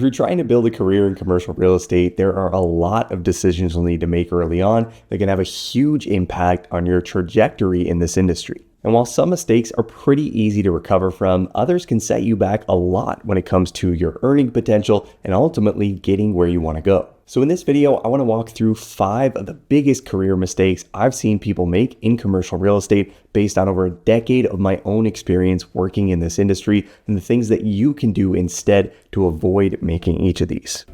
If you're trying to build a career in commercial real estate, there are a lot of decisions you'll need to make early on that can have a huge impact on your trajectory in this industry. And while some mistakes are pretty easy to recover from, others can set you back a lot when it comes to your earning potential and ultimately getting where you want to go. So in this video, I want to walk through 5 of the biggest career mistakes I've seen people make in commercial real estate based on over a decade of my own experience working in this industry and the things that you can do instead to avoid making each of these.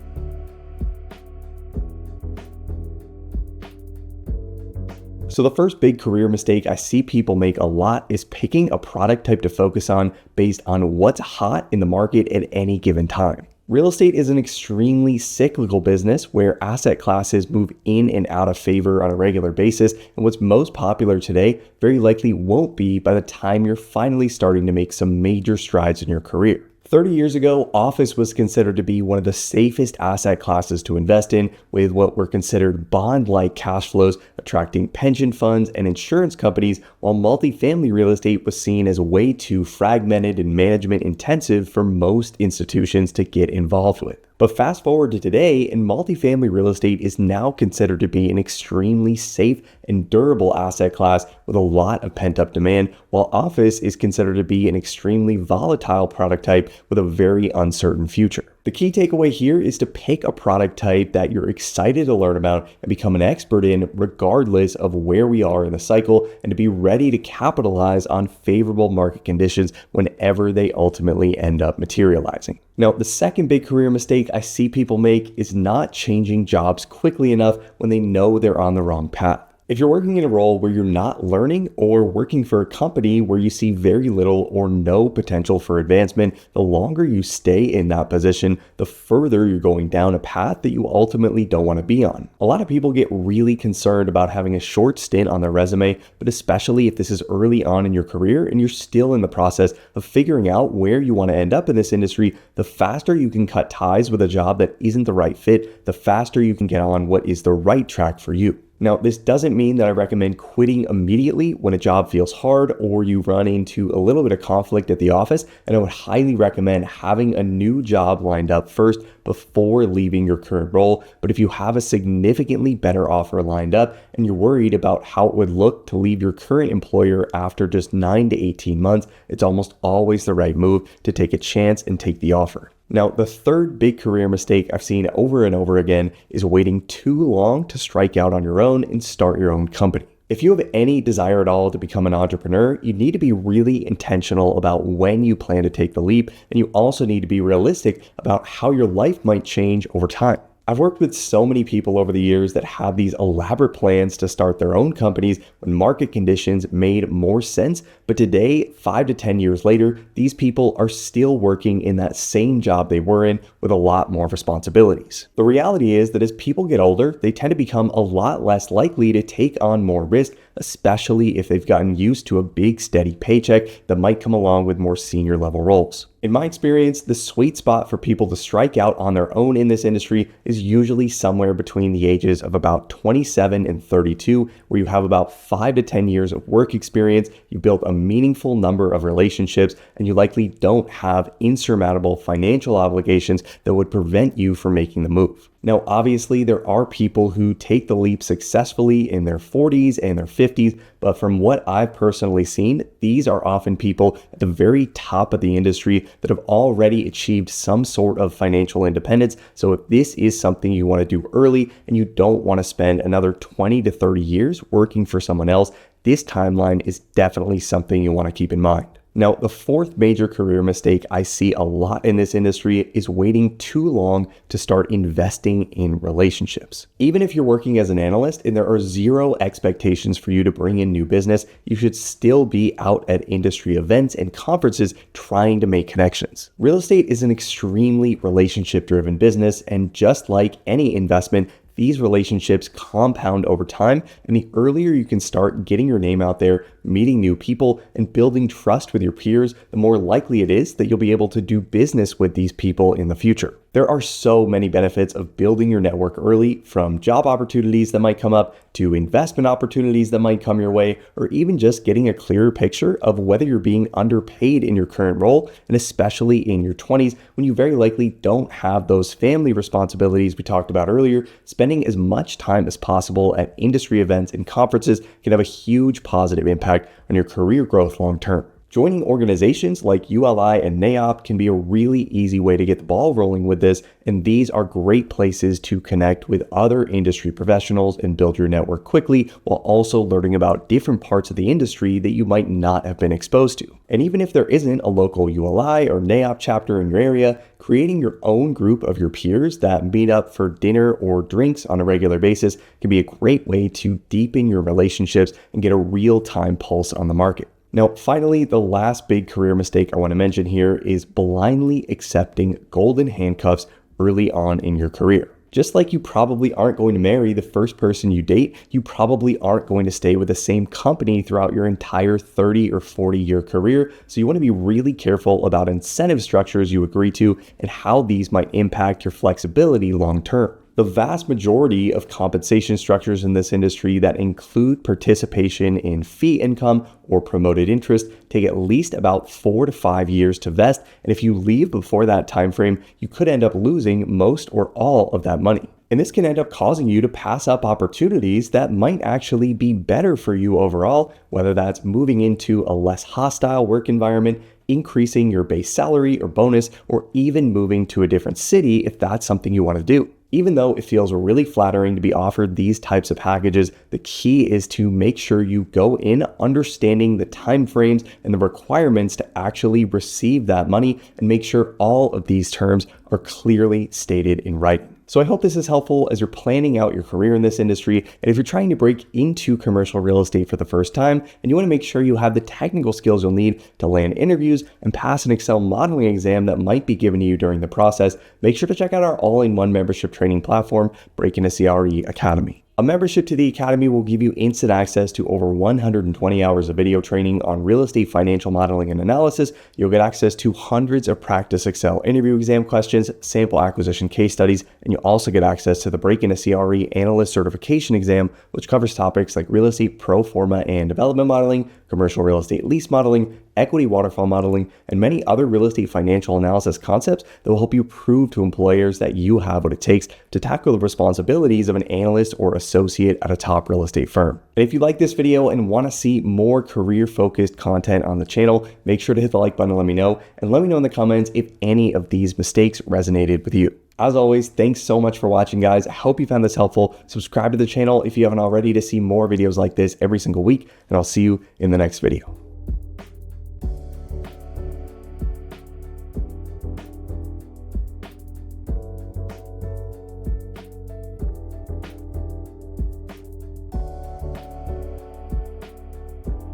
So the first big career mistake I see people make a lot is picking a product type to focus on based on what's hot in the market at any given time. Real estate is an extremely cyclical business where asset classes move in and out of favor on a regular basis, and what's most popular today very likely won't be by the time you're finally starting to make some major strides in your career. 30 years ago, office was considered to be one of the safest asset classes to invest in, with what were considered bond-like cash flows attracting pension funds and insurance companies, while multifamily real estate was seen as way too fragmented and management intensive for most institutions to get involved with. But fast forward to today, and multifamily real estate is now considered to be an extremely safe and durable asset class with a lot of pent-up demand, while office is considered to be an extremely volatile product type with a very uncertain future. The key takeaway here is to pick a product type that you're excited to learn about and become an expert in regardless of where we are in the cycle, and to be ready to capitalize on favorable market conditions whenever they ultimately end up materializing. Now, the second big career mistake I see people make is not changing jobs quickly enough when they know they're on the wrong path. If you're working in a role where you're not learning, or working for a company where you see very little or no potential for advancement, the longer you stay in that position, the further you're going down a path that you ultimately don't want to be on. A lot of people get really concerned about having a short stint on their resume, but especially if this is early on in your career and you're still in the process of figuring out where you want to end up in this industry, the faster you can cut ties with a job that isn't the right fit, the faster you can get on what is the right track for you. Now, this doesn't mean that I recommend quitting immediately when a job feels hard or you run into a little bit of conflict at the office, and I would highly recommend having a new job lined up first before leaving your current role. But if you have a significantly better offer lined up and you're worried about how it would look to leave your current employer after just 9 to 18 months, it's almost always the right move to take a chance and take the offer. Now, the third big career mistake I've seen over and over again is waiting too long to strike out on your own and start your own company. If you have any desire at all to become an entrepreneur, you need to be really intentional about when you plan to take the leap, and you also need to be realistic about how your life might change over time. I've worked with so many people over the years that have these elaborate plans to start their own companies when market conditions made more sense, but today, 5 to 10 years later, these people are still working in that same job they were in with a lot more responsibilities. The reality is that as people get older, they tend to become a lot less likely to take on more risk, especially if they've gotten used to a big steady paycheck that might come along with more senior level roles. In my experience, the sweet spot for people to strike out on their own in this industry is usually somewhere between the ages of about 27 and 32, where you have about 5 to 10 years of work experience, you built a meaningful number of relationships, and you likely don't have insurmountable financial obligations that would prevent you from making the move. Now, obviously, there are people who take the leap successfully in their 40s and their 50s, but from what I've personally seen, these are often people at the very top of the industry that have already achieved some sort of financial independence. So if this is something you want to do early and you don't want to spend another 20 to 30 years working for someone else, this timeline is definitely something you want to keep in mind. Now, the fourth major career mistake I see a lot in this industry is waiting too long to start investing in relationships. Even if you're working as an analyst and there are zero expectations for you to bring in new business, you should still be out at industry events and conferences trying to make connections. Real estate is an extremely relationship-driven business, and just like any investment, these relationships compound over time, and the earlier you can start getting your name out there, meeting new people, and building trust with your peers, the more likely it is that you'll be able to do business with these people in the future. There are so many benefits of building your network early, from job opportunities that might come up to investment opportunities that might come your way, or even just getting a clearer picture of whether you're being underpaid in your current role, and especially in your 20s when you very likely don't have those family responsibilities we talked about earlier. Spending as much time as possible at industry events and conferences can have a huge positive impact on your career growth long term. Joining organizations like ULI and NAOP can be a really easy way to get the ball rolling with this, and these are great places to connect with other industry professionals and build your network quickly, while also learning about different parts of the industry that you might not have been exposed to. And even if there isn't a local ULI or NAOP chapter in your area, creating your own group of your peers that meet up for dinner or drinks on a regular basis can be a great way to deepen your relationships and get a real-time pulse on the market. Now, finally, the last big career mistake I want to mention here is blindly accepting golden handcuffs early on in your career. Just like you probably aren't going to marry the first person you date, you probably aren't going to stay with the same company throughout your entire 30 or 40-year career. So you want to be really careful about incentive structures you agree to and how these might impact your flexibility long term. The vast majority of compensation structures in this industry that include participation in fee income or promoted interest take at least about 4 to 5 years to vest, and if you leave before that time frame, you could end up losing most or all of that money. And this can end up causing you to pass up opportunities that might actually be better for you overall, whether that's moving into a less hostile work environment, increasing your base salary or bonus, or even moving to a different city if that's something you want to do. Even though it feels really flattering to be offered these types of packages, the key is to make sure you go in understanding the timeframes and the requirements to actually receive that money, and make sure all of these terms are clearly stated in writing. So I hope this is helpful as you're planning out your career in this industry, and if you're trying to break into commercial real estate for the first time and you want to make sure you have the technical skills you'll need to land interviews and pass an Excel modeling exam that might be given to you during the process, make sure to check out our all-in-one membership training platform, Break Into CRE Academy. A membership to the Academy will give you instant access to over 120 hours of video training on real estate financial modeling and analysis. You'll get access to hundreds of practice Excel interview exam questions, sample acquisition case studies, and you'll also get access to the Break Into CRE Analyst Certification exam, which covers topics like real estate pro forma and development modeling, commercial real estate lease modeling, equity waterfall modeling, and many other real estate financial analysis concepts that will help you prove to employers that you have what it takes to tackle the responsibilities of an analyst or associate at a top real estate firm. And if you like this video and want to see more career-focused content on the channel, make sure to hit the like button and let me know in the comments if any of these mistakes resonated with you. As always, thanks so much for watching, guys. I hope you found this helpful. Subscribe to the channel if you haven't already to see more videos like this every single week, and I'll see you in the next video.